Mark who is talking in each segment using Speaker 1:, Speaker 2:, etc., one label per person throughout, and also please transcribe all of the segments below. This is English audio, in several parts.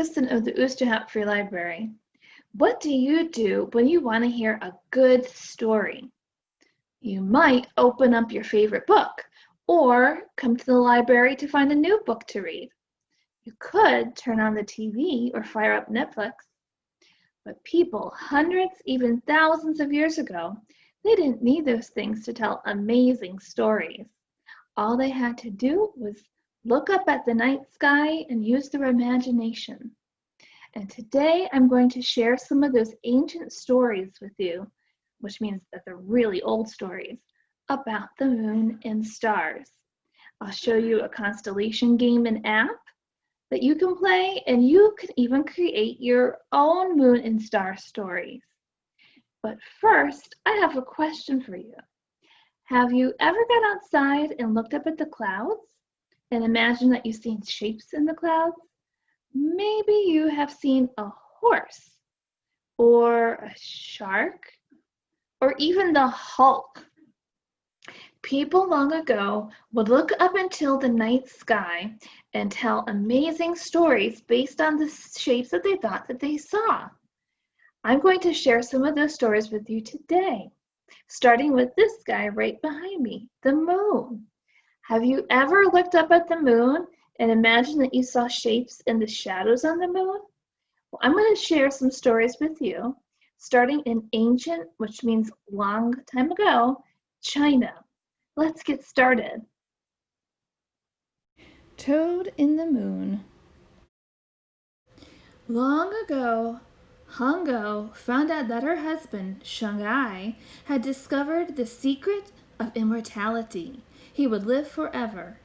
Speaker 1: Kristen of the Oosterhout Free Library. What do you do when you want to hear a good story? You might open up your favorite book or come to the library to find a new book to read. You could turn on the TV or fire up Netflix. But people hundreds, even thousands of years ago, they didn't need those things to tell amazing stories. All they had to do was look up at the night sky and use their imagination. And today I'm going to share some of those ancient stories with you, which means that they're really old stories, about the moon and stars. I'll show you a constellation game and app that you can play, and you can even create your own moon and star stories. But first, I have a question for you. Have you ever got outside and looked up at the clouds and imagined that you've seen shapes in the clouds? Maybe you have seen a horse or a shark or even the Hulk. People long ago would look up into the night sky and tell amazing stories based on the shapes that they thought that they saw. I'm going to share some of those stories with you today, starting with this guy right behind me, the moon. Have you ever looked up at the moon and imagined that you saw shapes in the shadows on the moon? Well, I'm going to share some stories with you, starting in ancient, which means long time ago, China. Let's get started. Toad in the Moon. Long ago, Hongo found out that her husband, Shanghai, had discovered the secret of immortality. He would live forever.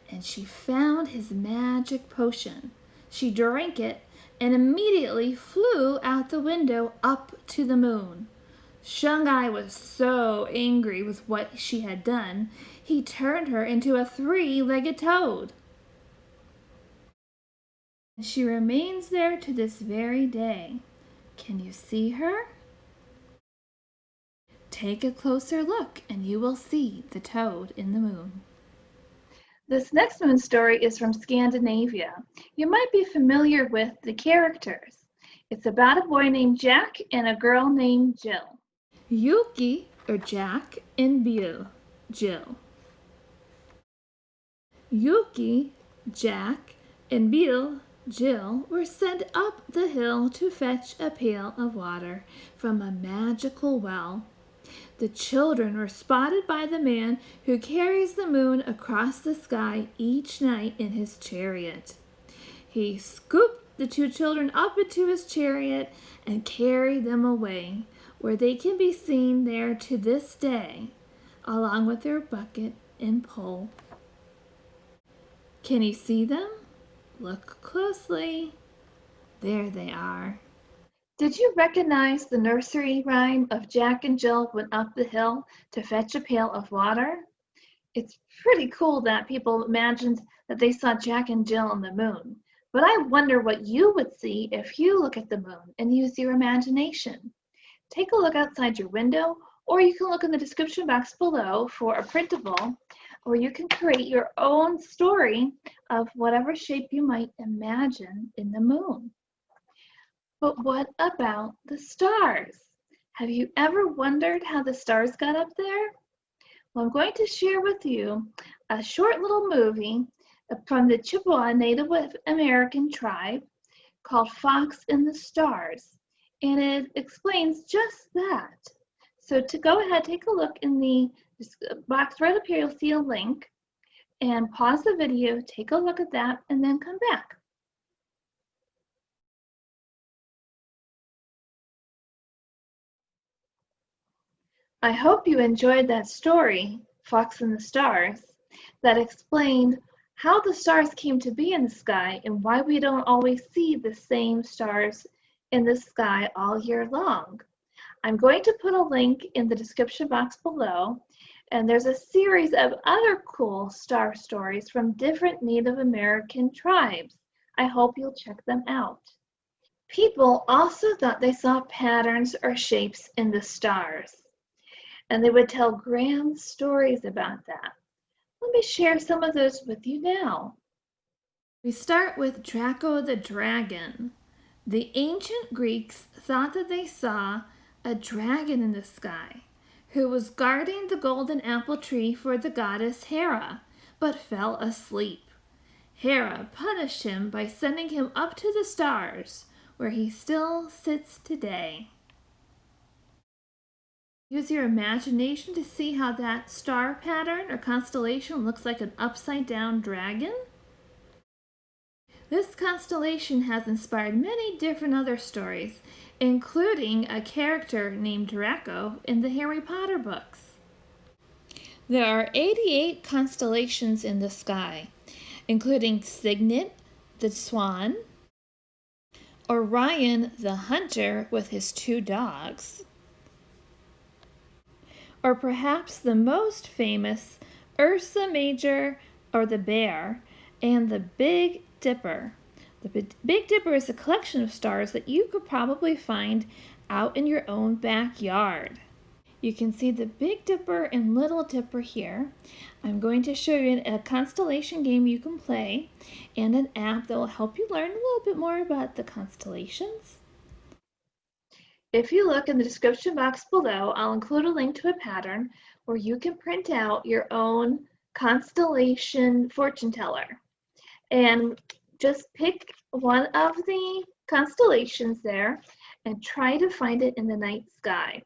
Speaker 1: And she found his magic potion. She drank it and immediately flew out the window up to the moon. Shanghai was so angry with what she had done, he turned her into a three-legged toad. She remains there to this very day. Can you see her? Take a closer look and you will see the toad in the moon. This next moon story is from Scandinavia. You might be familiar with the characters. It's about a boy named Jack and a girl named Jill. Yuki, or Jack, and Bill, Jill. Yuki, Jack, and Bill, Jill, were sent up the hill to fetch a pail of water from a magical well. The children were spotted by the man who carries the moon across the sky each night in his chariot. He scooped the two children up into his chariot and carried them away, where they can be seen there to this day, along with their bucket and pole. Can you see them? Look closely. There they are. Did you recognize the nursery rhyme of Jack and Jill went up the hill to fetch a pail of water? It's pretty cool that people imagined that they saw Jack and Jill on the moon. But I wonder what you would see if you look at the moon and use your imagination. Take a look outside your window, or you can look in the description box below for a printable, or you can create your own story of whatever shape you might imagine in the moon. But what about the stars? Have you ever wondered how the stars got up there? Well, I'm going to share with you a short little movie from the Chippewa Native American tribe called Fox and the Stars, and it explains just that. So to go ahead, take a look in the box right up here, you'll see a link, and pause the video, take a look at that, and then come back. I hope you enjoyed that story, Fox and the Stars, that explained how the stars came to be in the sky and why we don't always see the same stars in the sky all year long. I'm going to put a link in the description box below, and there's a series of other cool star stories from different Native American tribes. I hope you'll check them out. People also thought they saw patterns or shapes in the stars, and they would tell grand stories about that. Let me share some of those with you now. We start with Draco the Dragon. The ancient Greeks thought that they saw a dragon in the sky who was guarding the golden apple tree for the goddess Hera, but fell asleep. Hera punished him by sending him up to the stars, where he still sits today. Use your imagination to see how that star pattern or constellation looks like an upside-down dragon. This constellation has inspired many different other stories, including a character named Draco in the Harry Potter books. There are 88 constellations in the sky, including Cygnet, the swan, Orion, the hunter with his 2 dogs, or perhaps the most famous, Ursa Major, or the bear, and the Big Dipper. The Big Dipper is a collection of stars that you could probably find out in your own backyard. You can see the Big Dipper and Little Dipper here. I'm going to show you a constellation game you can play and an app that will help you learn a little bit more about the constellations. If you look in the description box below, I'll include a link to a pattern where you can print out your own constellation fortune teller. And just pick one of the constellations there and try to find it in the night sky.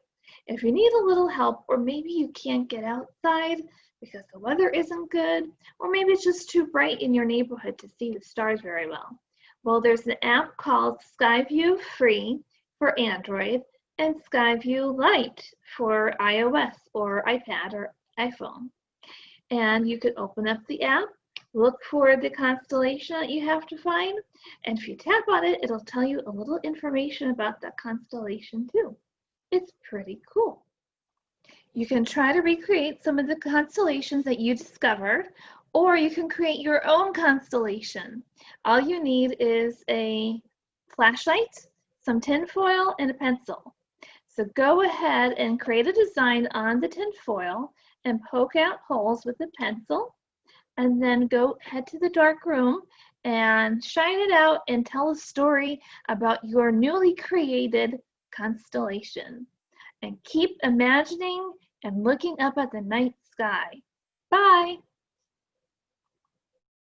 Speaker 1: If you need a little help, or maybe you can't get outside because the weather isn't good, or maybe it's just too bright in your neighborhood to see the stars very well, there's an app called Skyview Free for Android and Skyview Lite for iOS or iPad or iPhone. And you could open up the app, look for the constellation that you have to find, and if you tap on it, it'll tell you a little information about that constellation too. It's pretty cool. You can try to recreate some of the constellations that you discovered, or you can create your own constellation. All you need is a flashlight, some tin foil, and a pencil. So go ahead and create a design on the tin foil and poke out holes with a pencil, and then head to the dark room and shine it out and tell a story about your newly created constellation. And keep imagining and looking up at the night sky. Bye!